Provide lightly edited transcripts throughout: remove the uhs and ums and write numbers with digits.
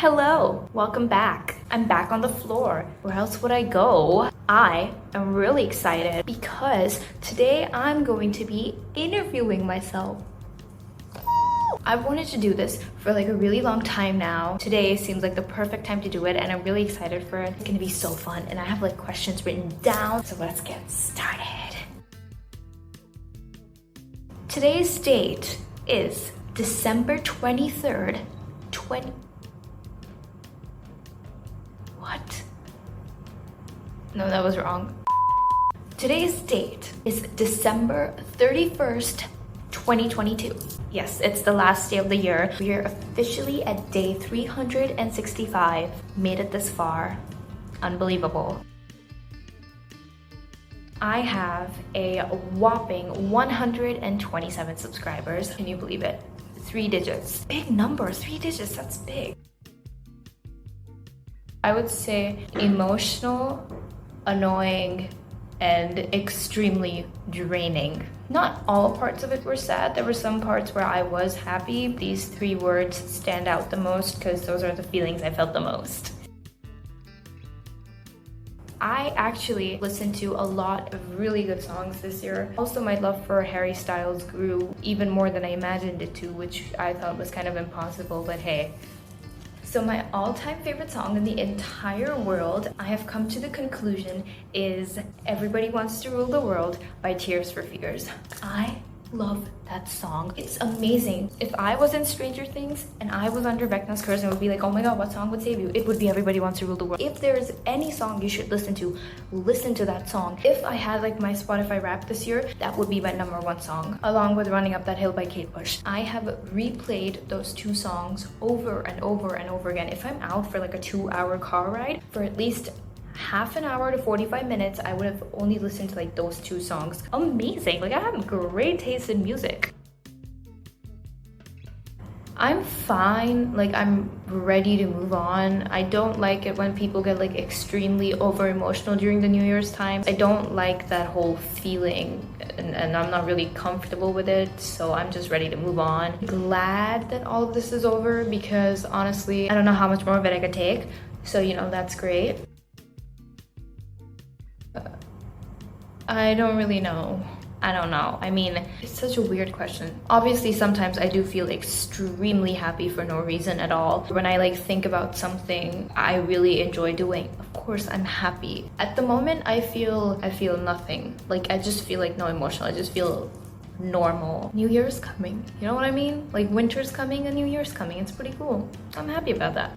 Hello, welcome back. I'm back on the floor. Where else would I go? I am really excited because today I'm going to be interviewing myself. I've wanted to do this for like a really long time now. Today seems like the perfect time to do it and I'm really excited for it. It's gonna be so fun and I have like questions written down. So let's get started. Today's date is December 23rd, What? No, that was wrong. Today's date is December 31st, 2022. Yes, it's the last day of the year. We are officially at day 365. Made it this far. Unbelievable. I have a whopping 127 subscribers. Can you believe it? 3 digits. Big number, 3 digits, that's big. I would say emotional, annoying, and extremely draining. Not all parts of it were sad. There were some parts where I was happy. These 3 words stand out the most because those are the feelings I felt the most. I actually listened to a lot of really good songs this year. Also, my love for Harry Styles grew even more than I imagined it to, which I thought was kind of impossible, but hey. So my all-time favorite song in the entire world, I have come to the conclusion, is Everybody Wants to Rule the World by Tears for Fears. I love that song. It's amazing. If I was in Stranger Things and I was under Vecna's curse and would be like, oh my god, what song would save you? It would be Everybody Wants to Rule the World. If there's any song you should listen to that song. If I had like my Spotify Wrapped this year, that would be my #1 song, along with Running Up That Hill by Kate Bush. I have replayed those 2 songs over and over and over again. If I'm out for like a 2-hour car ride, for at least half an hour to 45 minutes, I would have only listened to like those 2 songs. Amazing. Like, I have great taste in music. I'm fine. Like, I'm ready to move on. I don't like it when people get like extremely over emotional during the New Year's time. I don't like that whole feeling and I'm not really comfortable with it, so I'm just ready to move on. Glad that all of this is over because honestly, I don't know how much more of it I could take. So, you know, that's great. I don't really know. I don't know. I mean, it's such a weird question. Obviously, sometimes I do feel extremely happy for no reason at all. When I like think about something I really enjoy doing, of course I'm happy. At the moment, I feel nothing. Like, I just feel like no emotion. I just feel normal. New Year's coming. You know what I mean? Like, winter's coming and New Year's coming. It's pretty cool. I'm happy about that.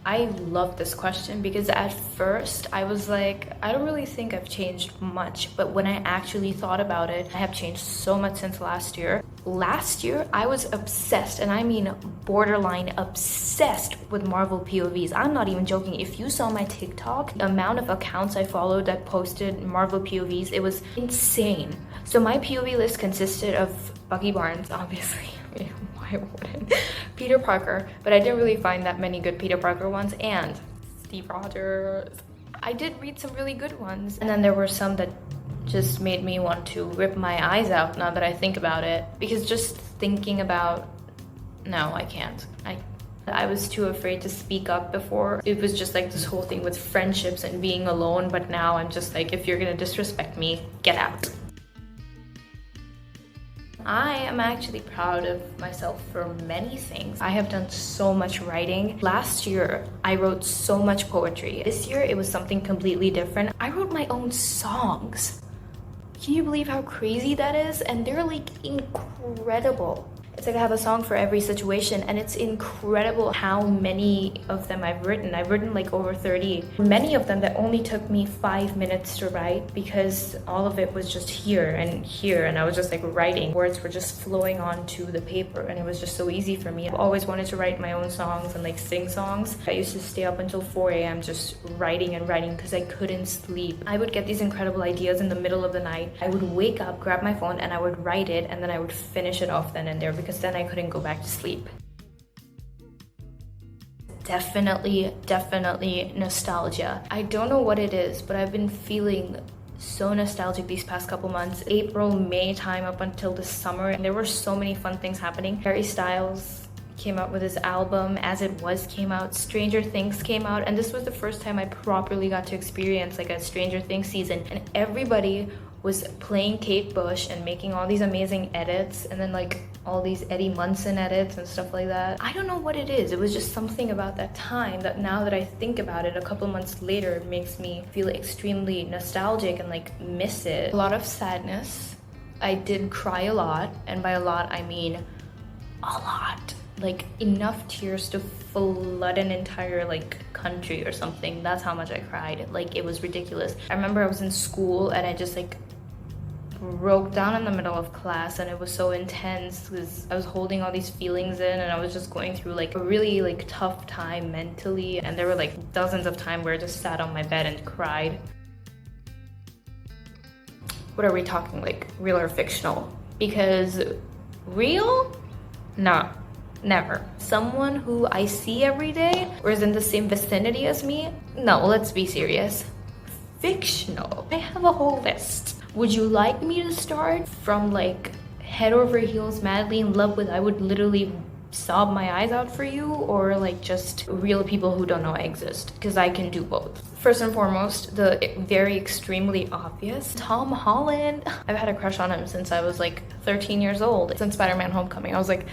I love this question because at first I was like, I don't really think I've changed much, but when I actually thought about it, I have changed so much since last year. Last year, I was obsessed, and I mean borderline obsessed with Marvel POVs. I'm not even joking. If you saw my TikTok, the amount of accounts I followed that posted Marvel POVs, it was insane. So my POV list consisted of Bucky Barnes, obviously. Why wouldn't? Peter Parker, but I didn't really find that many good Peter Parker ones, and Steve Rogers. I did read some really good ones, and then there were some that just made me want to rip my eyes out now that I think about it, because just thinking about, no, I can't. I was too afraid to speak up before. It was just like this whole thing with friendships and being alone, but now I'm just like, if you're gonna disrespect me, get out. I am actually proud of myself for many things. I have done so much writing. Last year, I wrote so much poetry. This year, it was something completely different. I wrote my own songs. Can you believe how crazy that is? And they're like incredible. It's like I have a song for every situation, and it's incredible how many of them I've written. I've written like over 30. Many of them that only took me 5 minutes to write because all of it was just here, and I was just like writing. Words were just flowing onto the paper, and it was just so easy for me. I've always wanted to write my own songs and like sing songs. I used to stay up until 4 a.m. just writing and writing because I couldn't sleep. I would get these incredible ideas in the middle of the night. I would wake up, grab my phone, and I would write it, and then I would finish it off then and there because then I couldn't go back to sleep. Definitely nostalgia. I don't know what it is, but I've been feeling so nostalgic these past couple months. April, May time up until the summer, and there were so many fun things happening. Harry Styles came out with his album. As It Was came out, Stranger Things came out, and this was the first time I properly got to experience like a Stranger Things season, and everybody was playing Kate Bush and making all these amazing edits, and then like all these Eddie Munson edits and stuff like that. I don't know what it is. It was just something about that time that now that I think about it a couple months later, it makes me feel extremely nostalgic and like miss it. A lot of sadness. I did cry a lot, and by a lot I mean a lot. Like enough tears to flood an entire like country or something. That's how much I cried. Like it was ridiculous. I remember I was in school and I just like broke down in the middle of class, and it was so intense because I was holding all these feelings in, and I was just going through like a really like tough time mentally, and there were like dozens of times where I just sat on my bed and cried. What are we talking, like real or fictional? Because real? No, never. Someone who I see every day or is in the same vicinity as me? No, let's be serious. Fictional. I have a whole list. Would you like me to start from like head over heels madly in love with, I would literally sob my eyes out for you, or like just real people who don't know I exist? Because I can do both. First and foremost, the very extremely obvious, Tom Holland. I've had a crush on him since I was like 13 years old. Since Spider-Man Homecoming, I was like,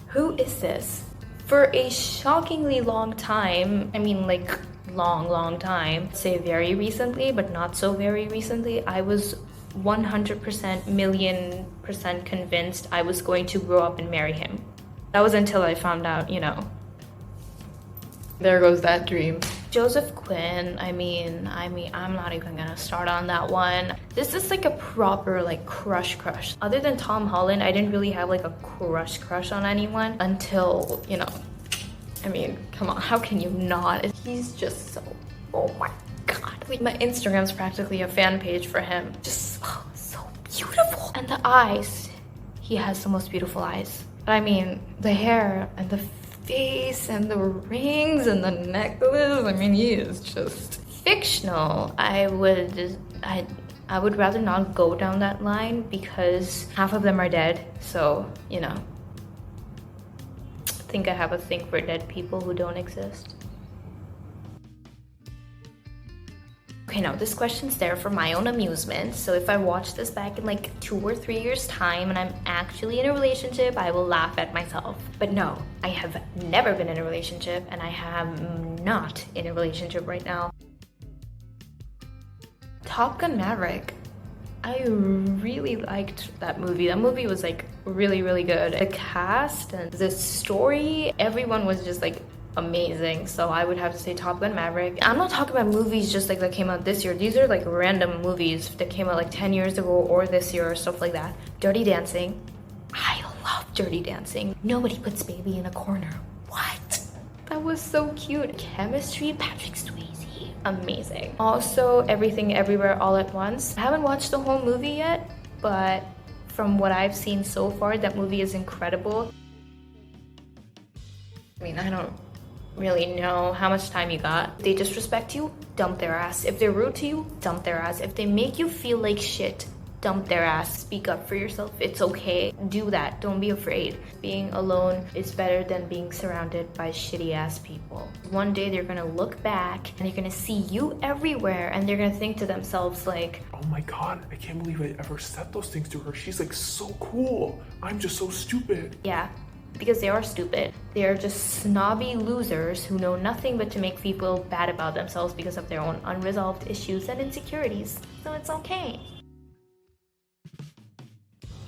who is this? For a shockingly long time, I mean like long time, say very recently, but not so very recently, I was 100% million% convinced I was going to grow up and marry him. That was until I found out, you know, there goes that dream. Joseph Quinn, I mean, I'm not even gonna start on that one. This is like a proper like crush. Other than Tom Holland, I didn't really have like a crush on anyone until, you know, I mean, come on, how can you not? He's just so, oh my God. Like my Instagram's practically a fan page for him. Just so beautiful. And the eyes, he has the most beautiful eyes. I mean, the hair and the face and the rings and the necklace, I mean, he is just fictional. I would rather not go down that line because half of them are dead. So, you know, I think I have a thing for dead people who don't exist. Okay, now this question's there for my own amusement, so if I watch this back in like 2 or 3 years time and I'm actually in a relationship, I will laugh at myself. But no, I have never been in a relationship, and I am not in a relationship right now. Top Gun Maverick. I really liked that movie. That movie was like really good. The cast and the story, everyone was just like amazing. So I would have to say Top Gun Maverick. I'm not talking about movies just like that came out this year. These are like random movies that came out like 10 years ago or this year or stuff like that. Dirty Dancing. I love Dirty Dancing. Nobody puts baby in a corner. What? That was so cute. Chemistry, Patrick Swayze. Amazing. Also, Everything Everywhere All at Once. I haven't watched the whole movie yet, but from what I've seen so far, that movie is incredible. I mean, I don't really know how much time you got. If they disrespect you, dump their ass. If they're rude to you, dump their ass. If they make you feel like shit, dump their ass. Speak up for yourself. It's okay. Do that. Don't be afraid. Being alone is better than being surrounded by shitty ass people. One day they're gonna look back and they're gonna see you everywhere, and they're gonna think to themselves like, oh my God, I can't believe I ever said those things to her. She's like so cool. I'm just so stupid. yeah. Because they are stupid. They are just snobby losers who know nothing but to make people bad about themselves because of their own unresolved issues and insecurities. So it's okay.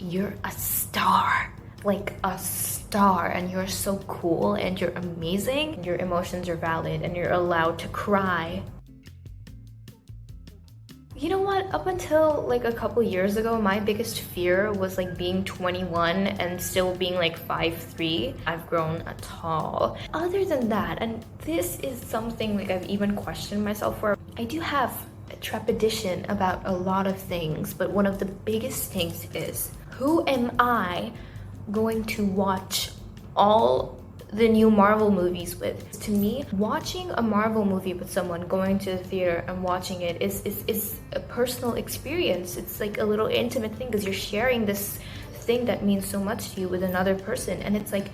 You're a star. Like a star, and you're so cool and you're amazing. Your emotions are valid and you're allowed to cry. You know what? Up until like a couple years ago, my biggest fear was like being 21 and still being like 5'3". I've grown tall. Other than that, and this is something like I've even questioned myself for, I do have a trepidation about a lot of things, but one of the biggest things is, who am I going to watch all the new Marvel movies with? To me, watching a Marvel movie with someone, going to the theater and watching it is a personal experience. It's like a little intimate thing because you're sharing this thing that means so much to you with another person. And it's like,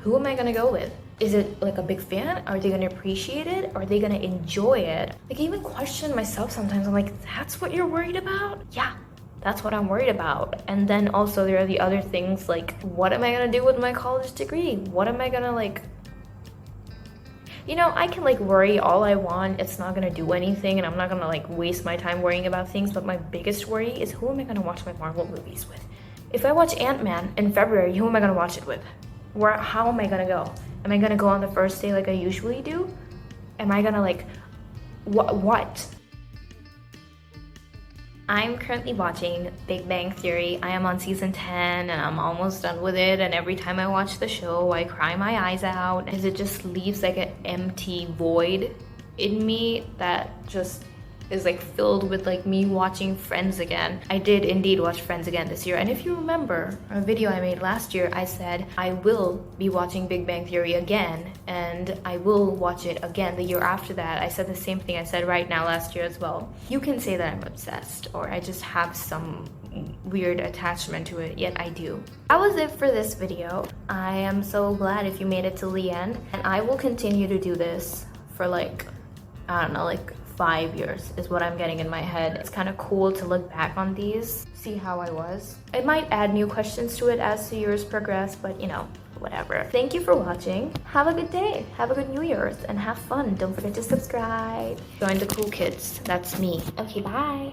who am I gonna go with? Is it like a big fan? Are they gonna appreciate it? Are they gonna enjoy it? Like, I even question myself sometimes. I'm like, that's what you're worried about? Yeah, that's what I'm worried about. And then also there are the other things like, what am I gonna do with my college degree? What am I gonna like, you know, I can like worry all I want. It's not gonna do anything and I'm not gonna like waste my time worrying about things. But my biggest worry is, who am I gonna watch my Marvel movies with? If I watch Ant-Man in February, who am I gonna watch it with? How am I gonna go? Am I gonna go on the first day like I usually do? Am I gonna like, what? I'm currently watching Big Bang Theory. I am on season 10 and I'm almost done with it. And every time I watch the show, I cry my eyes out because it just leaves like an empty void in me that just is like filled with like me watching Friends again. I did indeed watch Friends again this year. And if you remember a video I made last year, I said I will be watching Big Bang Theory again and I will watch it again the year after that. I said the same thing I said right now last year as well. You can say that I'm obsessed or I just have some weird attachment to it, yet I do. That was it for this video. I am so glad if you made it to the end, and I will continue to do this for like, I don't know, like 5 years is what I'm getting in my head. It's kind of cool to look back on these, see how I was. I might add new questions to it as the years progress, but you know, whatever. Thank you for watching. Have a good day. Have a good New Year's and have fun. Don't forget to subscribe. Join the cool kids. That's me. Okay, bye.